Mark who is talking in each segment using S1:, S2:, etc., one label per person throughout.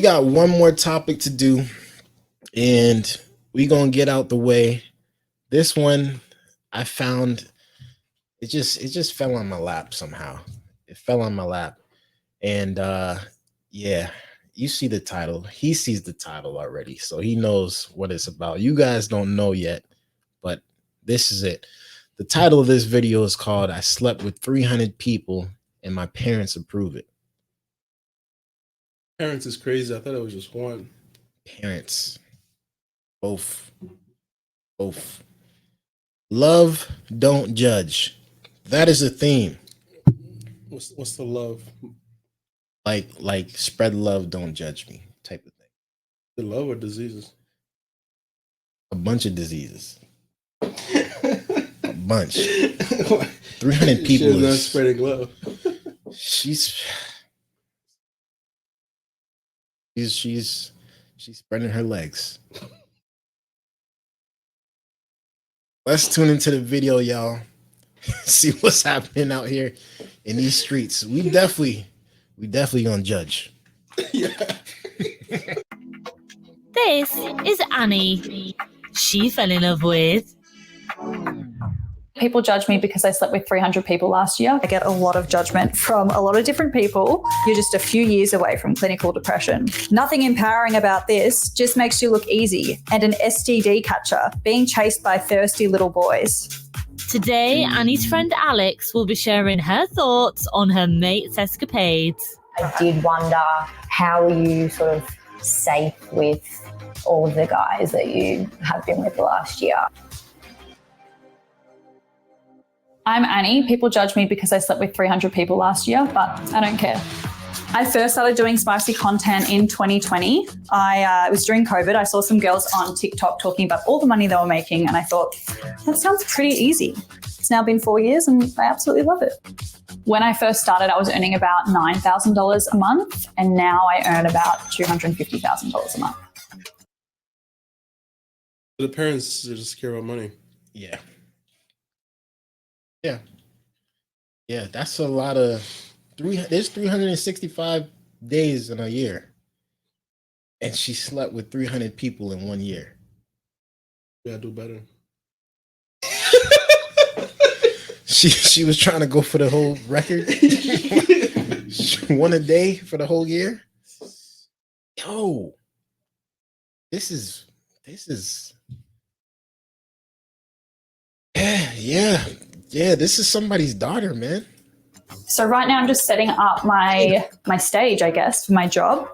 S1: We got one more topic to do, and we gonna get out the way. This one I found it just fell on my lap somehow. It fell on my lap. And yeah, you see the title. He sees the title already, so he knows what it's about. You guys don't know yet, but this is it. The title of this video is called I Slept with 300 People and My Parents Approve It.
S2: Parents is crazy. I thought it was just one.
S1: Parents. Both. Love, don't judge. That is a theme.
S2: What's the love?
S1: Like spread love, don't judge me type of thing.
S2: The love or diseases?
S1: A bunch of diseases. A bunch. 300 people
S2: She's not
S1: is
S2: spreading love.
S1: She's spreading her legs. Let's tune into the video, y'all. See what's happening out here in these streets. We definitely gonna judge.
S2: Yeah.
S3: This is Annie. She fell in love with.
S4: People judge me because I slept with 300 people last year. I get a lot of judgment from a lot of different people. You're just a few years away from clinical depression. Nothing empowering about this, just makes you look easy and an STD catcher, being chased by thirsty little boys.
S3: Today, Annie's friend Alex will be sharing her thoughts on her mate's escapades.
S5: I did wonder, how are you sort of safe with all of the guys that you have been with the last year?
S4: I'm Annie. People judge me because I slept with 300 people last year, but I don't care. I first started doing spicy content in 2020. It was during COVID. I saw some girls on TikTok talking about all the money they were making, and I thought, that sounds pretty easy. It's now been 4 years, and I absolutely love it. When I first started, I was earning about $9,000 a month, and now I earn about $250,000 a month.
S2: The parents just care about money.
S1: Yeah. That's a lot of there's 365 days in a year, and she slept with 300 people in 1 year.
S2: Yeah, do better.
S1: She was trying to go for the whole record. She won a day for the whole year. Yo, this is yeah, this is somebody's daughter, man.
S4: So right now I'm just setting up my stage, I guess, for my job.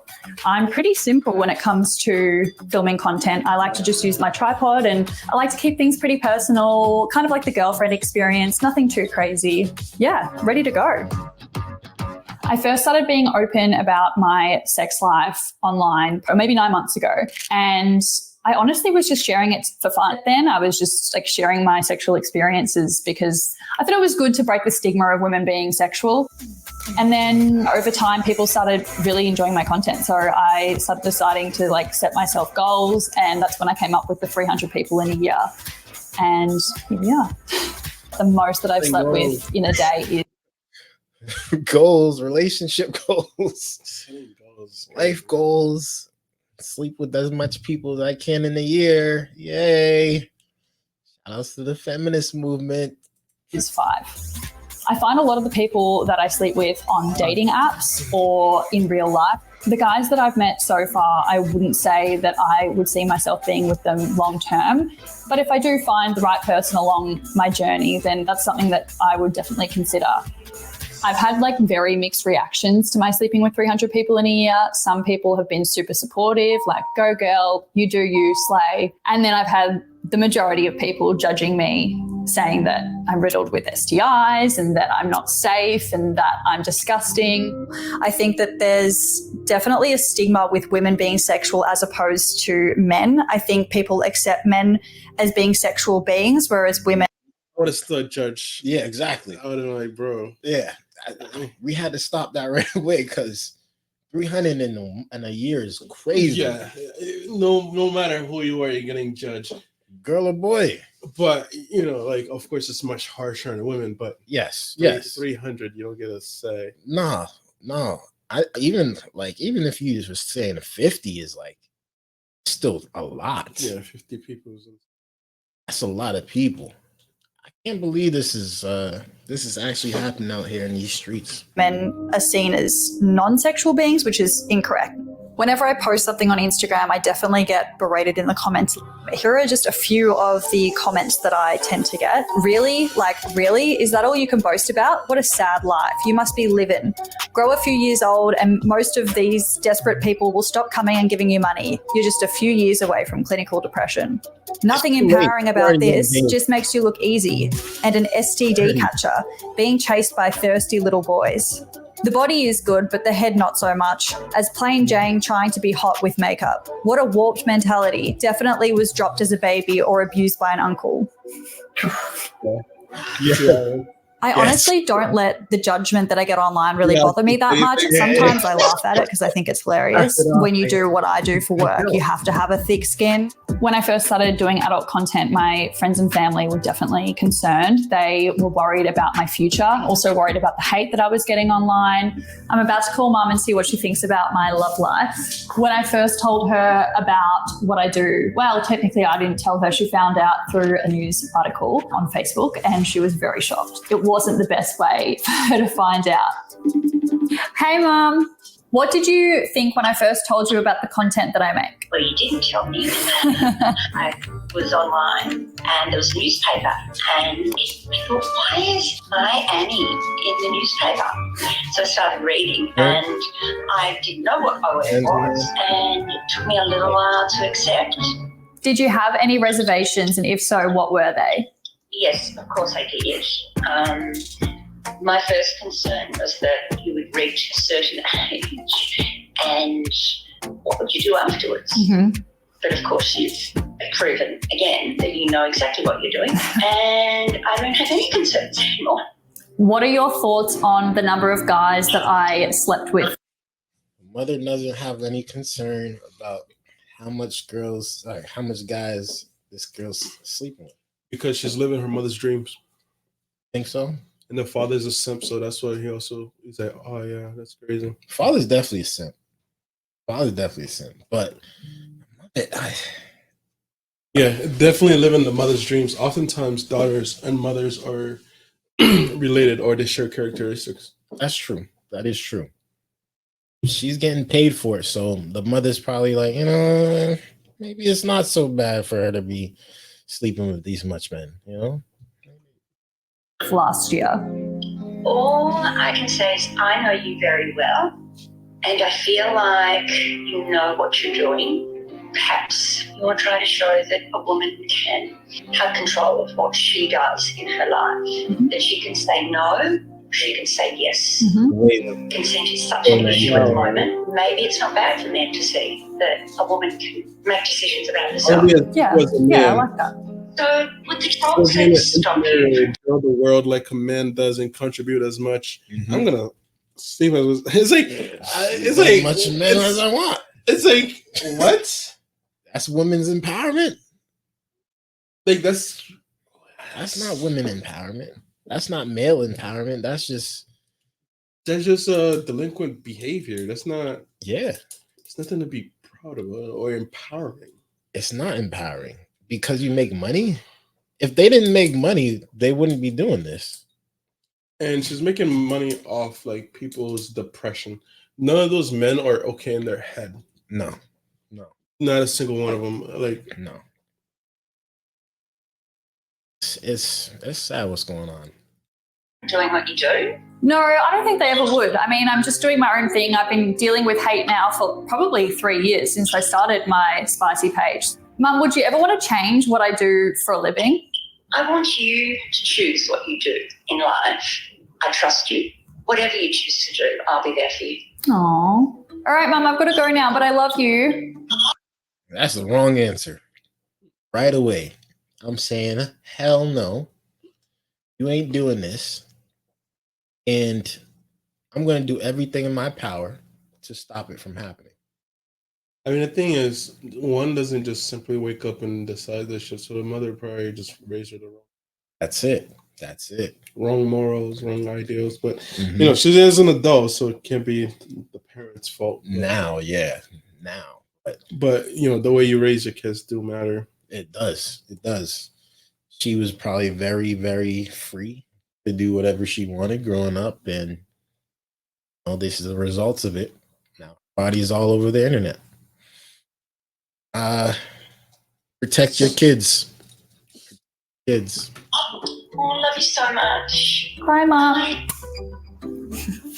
S4: I'm pretty simple when it comes to filming content. I like to just use my tripod, and I like to keep things pretty personal, kind of like the girlfriend experience, nothing too crazy. Yeah, ready to go. I first started being open about my sex life online, or maybe 9 months ago, and I honestly was just sharing it for fun. Then I was just like sharing my sexual experiences because I thought it was good to break the stigma of women being sexual. And then over time, people started really enjoying my content. So I started deciding to like set myself goals, and that's when I came up with the 300 people in a year. And yeah, the most that I've slept with in a day is
S1: goals, relationship goals, life goals. Sleep with as much people as I can in a year. Yay. Shout outs to the feminist movement.
S4: Is 5. I find a lot of the people that I sleep with on dating apps or in real life, the guys that I've met so far, I wouldn't say that I would see myself being with them long term. But if I do find the right person along my journey, then that's something that I would definitely consider. I've had like very mixed reactions to my sleeping with 300 people in a year. Some people have been super supportive, like, go girl, you do you, slay. And then I've had the majority of people judging me, saying that I'm riddled with STIs and that I'm not safe and that I'm disgusting. I think that there's definitely a stigma with women being sexual as opposed to men. I think people accept men as being sexual beings, whereas women.
S2: I would have still judged.
S1: Yeah, exactly.
S2: I would have been like, bro.
S1: Yeah. We had to stop that right away because 300 in a year is crazy.
S2: Yeah, no matter who you are, you're getting judged,
S1: girl or boy.
S2: But like, of course, it's much harsher on women. But
S1: yes,
S2: 300, you don't get a say.
S1: No. even if you were saying 50 is like still a lot.
S2: Yeah, 50 people.
S1: That's a lot of people. I can't believe this is actually happening out here in these streets.
S4: Men are seen as non-sexual beings, which is incorrect. Whenever I post something on Instagram, I definitely get berated in the comments. Here are just a few of the comments that I tend to get. Really? Like, really? Is that all you can boast about? What a sad life. You must be living. Grow a few years old and most of these desperate people will stop coming and giving you money. You're just a few years away from clinical depression. Nothing empowering about this, just makes you look easy. And an STD catcher, being chased by thirsty little boys. The body is good, but the head not so much, as plain Jane trying to be hot with makeup. What a warped mentality. Definitely was dropped as a baby or abused by an uncle.
S2: Yeah.
S4: I honestly don't let the judgment that I get online really bother me that much. Sometimes I laugh at it because I think it's hilarious. When you do what I do for work, you have to have a thick skin. When I first started doing adult content, my friends and family were definitely concerned. They were worried about my future, also worried about the hate that I was getting online. I'm about to call mum and see what she thinks about my love life. When I first told her about what I do, well, technically I didn't tell her. She found out through a news article on Facebook and she was very shocked. It wasn't the best way for her to find out. Hey, Mum. What did you think when I first told you about the content that I make?
S6: Well, you didn't tell me. I was online and there was a newspaper and I thought, why is my Annie in the newspaper? So I started reading and I didn't know what OF was and it took me a little while to accept.
S4: Did you have any reservations, and if so, what were they?
S6: Yes, of course I did. My first concern was that you would reach a certain age and what would you do afterwards?
S4: Mm-hmm.
S6: But of course you've proven again that you know exactly what you're doing and I don't have any concerns anymore.
S4: What are your thoughts on the number of guys that I slept with?
S1: Mother doesn't have any concern about how much guys this girl's sleeping with.
S2: Because she's living her mother's dreams.
S1: Think so?
S2: And the father's a simp, so that's why he's like, oh yeah, that's crazy.
S1: Father's definitely a simp. But
S2: yeah, definitely living the mother's dreams. Oftentimes daughters and mothers are related or they share characteristics.
S1: that's true. That is true. She's getting paid for it, so the mother's probably like, maybe it's not so bad for her to be sleeping with these much men,
S4: Last year.
S6: All I can say is I know you very well and I feel like you know what you're doing. Perhaps you're trying to show that a woman can have control of what she does in her life, that she can say no, she can say yes.
S4: Mm-hmm.
S6: Consent is such an issue at the moment. Maybe it's not bad for men to see that a woman can make decisions about herself.
S4: Yeah, I like that.
S6: So would the child sex stop you?
S2: Build the world like a man doesn't contribute as much.
S1: Mm-hmm.
S2: I'm gonna see what it's like. It's like
S1: as much men as I want.
S2: It's like what?
S1: That's women's empowerment.
S2: Like that's
S1: not women empowerment. That's not male empowerment. That's just
S2: delinquent behavior. That's not.
S1: Yeah.
S2: It's nothing to be proud of or empowering.
S1: It's not empowering because you make money. If they didn't make money, they wouldn't be doing this.
S2: And she's making money off like people's depression. None of those men are okay in their head.
S1: No.
S2: Not a single one of them. Like
S1: no. It's sad what's going on.
S6: Doing what you do?
S4: No, I don't think they ever would. I mean, I'm just doing my own thing. I've been dealing with hate now for probably 3 years since I started my spicy page. Mum, would you ever want to change what I do for a living?
S6: I want you to choose what you do in life. I trust you. Whatever you choose to do, I'll be there for you.
S4: Aww. All right, Mum, I've got to go now, but I love you.
S1: That's the wrong answer. Right away. I'm saying, hell no. You ain't doing this. And I'm going to do everything in my power to stop it from happening.
S2: I mean, the thing is, one doesn't just simply wake up and decide this shit. So the mother probably just raised her the wrong.
S1: That's it. That's it.
S2: Wrong morals, wrong ideals. But
S1: Mhm.
S2: you know, she is an adult, so it can't be the parents' fault.
S1: Now,
S2: But you know, the way you raise your kids do matter.
S1: it does. It does. She was probably very, very free to do whatever she wanted growing up, and this is the results of it. Now, body's all over the internet. Protect your kids. Kids.
S6: Oh, love you so much.
S4: Hi, Mum.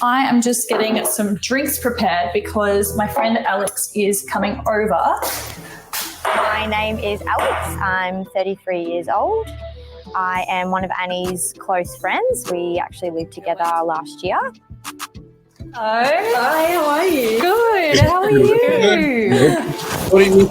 S4: I am just getting some drinks prepared because my friend Alex is coming over.
S7: My name is Alex. I'm 33 years old. I am one of Annie's close friends. We actually lived together last year.
S4: Hi, how are you? Good, how are you?
S2: What do you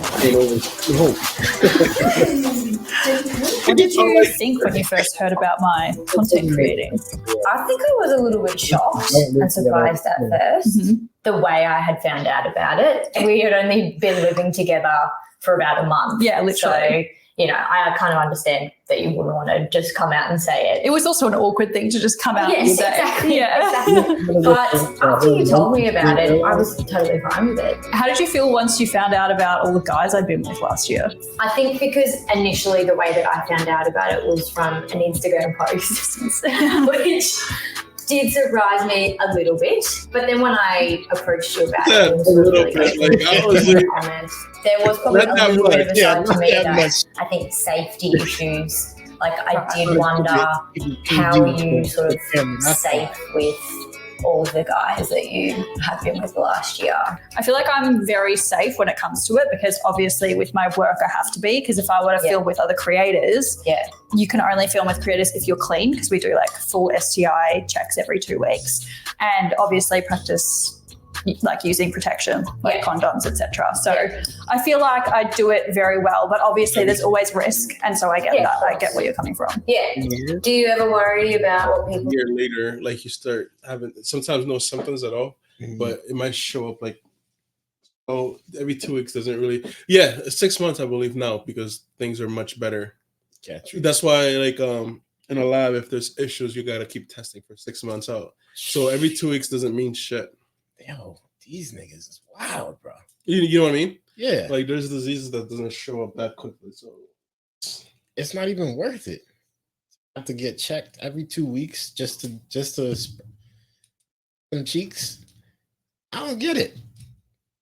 S4: What did you think when you first heard about my content creating?
S5: I think I was a little bit shocked and surprised at first, the way I had found out about it. We had only been living together for about a month.
S4: Yeah, literally.
S5: So, you know, I kind of understand that you wouldn't want to just come out and say it.
S4: It was also an awkward thing to just come out and say.
S5: Exactly.
S4: Yeah.
S5: Exactly. But after you told me about it, I was totally fine with it.
S4: How did you feel once you found out about all the guys I'd been with last year?
S5: I think because initially the way that I found out about it was from an Instagram post, which did surprise me a little bit. But then when I approached you about it, it was
S2: a little
S5: really
S2: bit.
S5: good.
S2: Like, I was like,
S5: There was probably
S2: Not
S5: a
S2: that
S5: little bit of
S2: much.
S5: a
S2: Yeah,
S5: side to
S1: not
S5: me
S1: that
S5: that
S1: much.
S5: I think safety issues. Like I did wonder how are you sort of safe with all of the guys that you have been with last year.
S4: I feel like I'm very safe when it comes to it because obviously with my work I have to be, because if I were to film with other creators, you can only film with creators if you're clean, because we do like full STI checks every 2 weeks, and obviously practice like using protection, like condoms, etc. So I feel like I do it very well, but obviously there's always risk, and so I get that. I get where you're coming from.
S5: Yeah. Do you ever worry about what people?
S2: a year later, like you start having sometimes no symptoms at all, but it might show up like, oh, every 2 weeks doesn't really. Yeah, 6 months I believe now because things are much better.
S1: Gotcha.
S2: That's why like in a lab, if there's issues, you gotta keep testing for 6 months out. So every 2 weeks doesn't mean shit.
S1: Yo, these niggas is wild, bro.
S2: You know what I mean?
S1: Yeah.
S2: Like there's diseases that doesn't show up that quickly. So
S1: It's not even worth it. Have to get checked every 2 weeks just to some cheeks. I don't get it.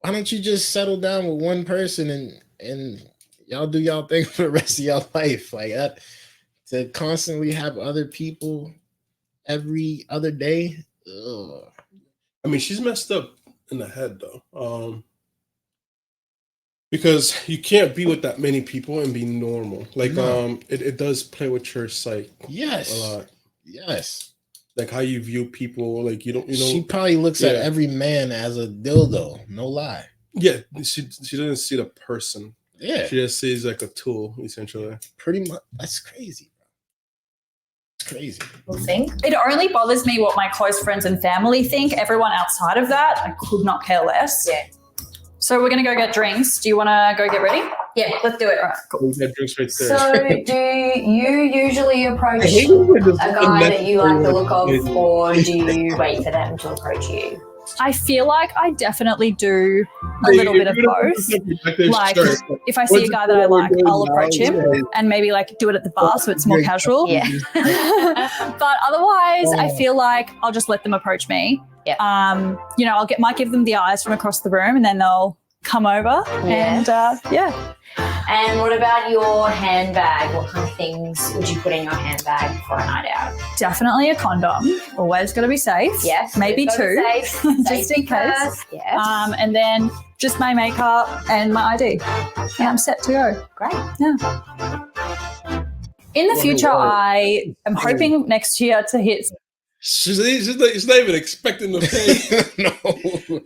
S1: Why don't you just settle down with one person and y'all do y'all thing for the rest of your life? Like that, to constantly have other people every other day. Ugh.
S2: I mean, she's messed up in the head though, because you can't be with that many people and be normal. Like, it does play with your psyche.
S1: Yes,
S2: a lot.
S1: Yes,
S2: like how you view people. Like you don't.
S1: She probably looks at every man as a dildo. No lie.
S2: Yeah, she doesn't see the person.
S1: Yeah,
S2: she just sees like a tool essentially.
S1: Pretty much. That's crazy. Crazy.
S4: It only bothers me what my close friends and family think. Everyone outside of that, I could not care less.
S5: Yeah.
S4: So we're going to go get drinks. Do you want to go get ready?
S5: Yeah, let's do it.
S4: All right, cool.
S2: We got drinks right there.
S5: So do you usually approach a guy that you like the look of, or do you wait for them to approach you?
S4: I feel like I definitely do a little bit of both. Like if I see a guy that I like, I'll approach him and maybe like do it at the bar so it's more casual.
S5: Yeah.
S4: But otherwise, I feel like I'll just let them approach me.
S5: Yeah.
S4: You know, might give them the eyes from across the room, and then they'll come over and yeah.
S5: And what about your handbag? What kind of things would you put in your handbag for a night out?
S4: Definitely a condom. Always got to be safe.
S5: Yes.
S4: Maybe 2, just in case.
S5: Yes.
S4: And then just my makeup and my ID. And I'm set to go.
S5: Great.
S4: Yeah. In the future, I am hoping next year to hit.
S2: She's not even expecting the pay.
S1: No,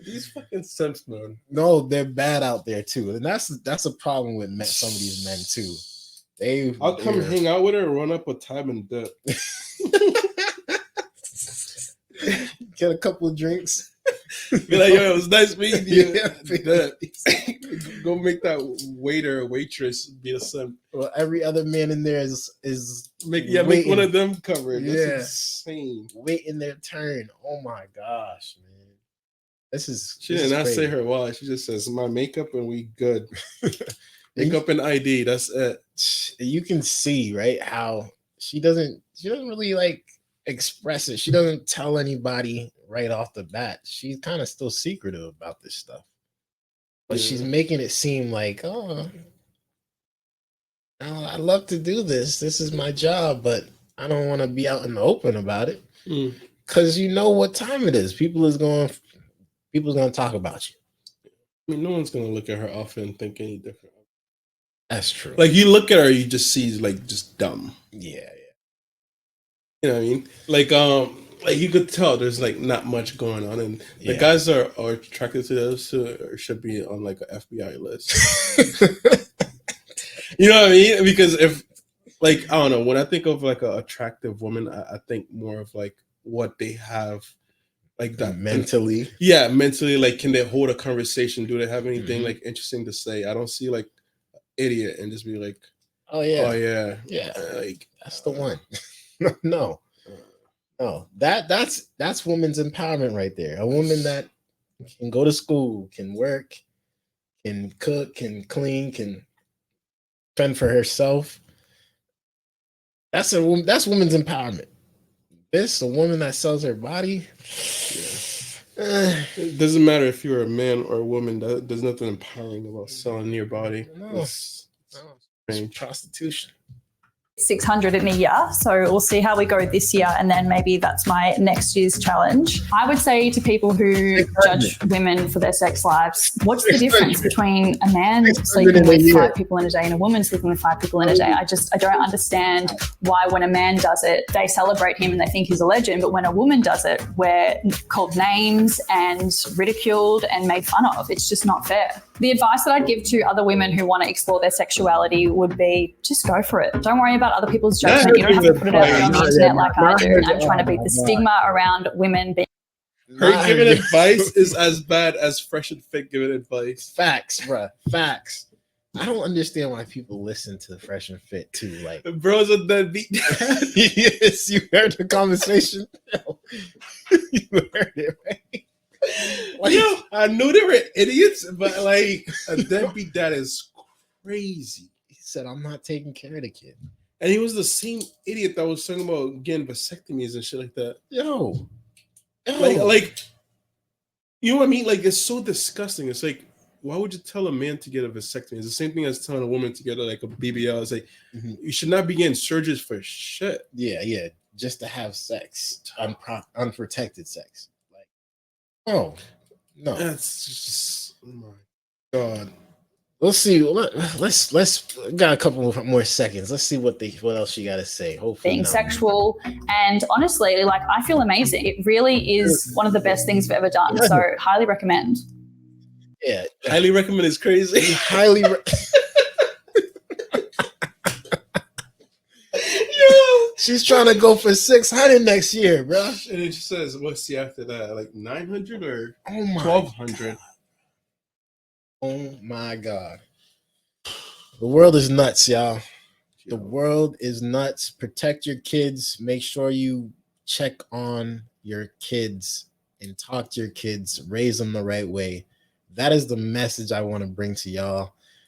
S2: these fucking simps, man.
S1: No, they're bad out there too, and that's a problem with some of these men too.
S2: I'll come hang out with her and run up a time and dip.
S1: Get a couple of drinks.
S2: Be like, yo, it was nice meeting you.
S1: Yeah,
S2: Go make that waiter or waitress be a simp.
S1: Well, every other man in there is
S2: Make
S1: waiting,
S2: one of them cover it. That's
S1: Yeah.
S2: insane.
S1: waiting their turn. Oh my gosh, man.
S2: She did not say her why. She just says my makeup and we good. Makeup and ID. That's it.
S1: You can see, right, how she doesn't really like express it. She doesn't tell anybody right off the bat. She's kind of still secretive about this stuff. But she's making it seem like, oh, I love to do this. This is my job, but I don't want to be out in the open about it. Because you know what time it is. People's going to talk about you.
S2: I mean, no one's gonna look at her often and think any different.
S1: That's true.
S2: Like you look at her, you just see like just dumb.
S1: Yeah.
S2: You know what I mean? Like you could tell there's like not much going on, and the
S1: Yeah.
S2: guys are attracted to those or should be on like an FBI list. You know what I mean? Because if like I don't know, when I think of like an attractive woman, I think more of like what they have, like that
S1: mentally.
S2: Yeah, mentally. Like, can they hold a conversation? Do they have anything like interesting to say? I don't see like idiot and just be like,
S1: oh yeah,
S2: yeah, like
S1: that's the one. No, that's women's empowerment right there. A woman that can go to school, can work, can cook, can clean, can fend for herself. That's women's empowerment. A woman that sells her body.
S2: It doesn't matter if you're a man or a woman. There's nothing empowering about selling your body.
S1: No, it's prostitution.
S4: 600 in a year. So we'll see how we go this year. And then maybe that's my next year's challenge. I would say to people who judge women for their sex lives, what's the difference between a man sleeping with 5 people in a day and a woman sleeping with 5 people in a day? I don't understand why when a man does it, they celebrate him and they think he's a legend. But when a woman does it, we're called names and ridiculed and made fun of. It's just not fair. The advice that I'd give to other women who want to explore their sexuality would be just go for it. Don't worry about other people's judgment. You don't have to put it out there on the internet like I do. And I'm trying to beat the stigma around women being.
S2: Her giving advice is as bad as Fresh and Fit giving advice.
S1: Facts, bruh. Facts. I don't understand why people listen to Fresh and Fit too. Like,
S2: bro's a deadbeat.
S1: Yes, you heard the conversation. You heard it, right?
S2: Like, yo, I knew they were idiots, but like a deadbeat dad is crazy.
S1: He said, "I'm not taking care of the kid,"
S2: and he was the same idiot that was talking about getting vasectomies and shit like that.
S1: Yo.
S2: Like, you know what I mean? Like, it's so disgusting. It's like, why would you tell a man to get a vasectomy? It's the same thing as telling a woman to get like a BBL. It's like you should not be getting surgeries for shit.
S1: Yeah, just to have sex, unprotected sex. Like, oh no,
S2: that's just oh my god.
S1: Let's see. Let's got a couple more seconds. Let's see what else you got to say. Hopefully,
S4: being sexual, and honestly, like I feel amazing. It really is one of the best things I've ever done. So highly recommend.
S1: Yeah,
S2: highly recommend is crazy.
S1: Highly. She's trying to go for 600 next year, bro.
S2: And it just says, what's the after that? Like 900 or
S1: 1200? Oh my God. The world is nuts, y'all. The world is nuts. Protect your kids. Make sure you check on your kids and talk to your kids. Raise them the right way. That is the message I want to bring to y'all.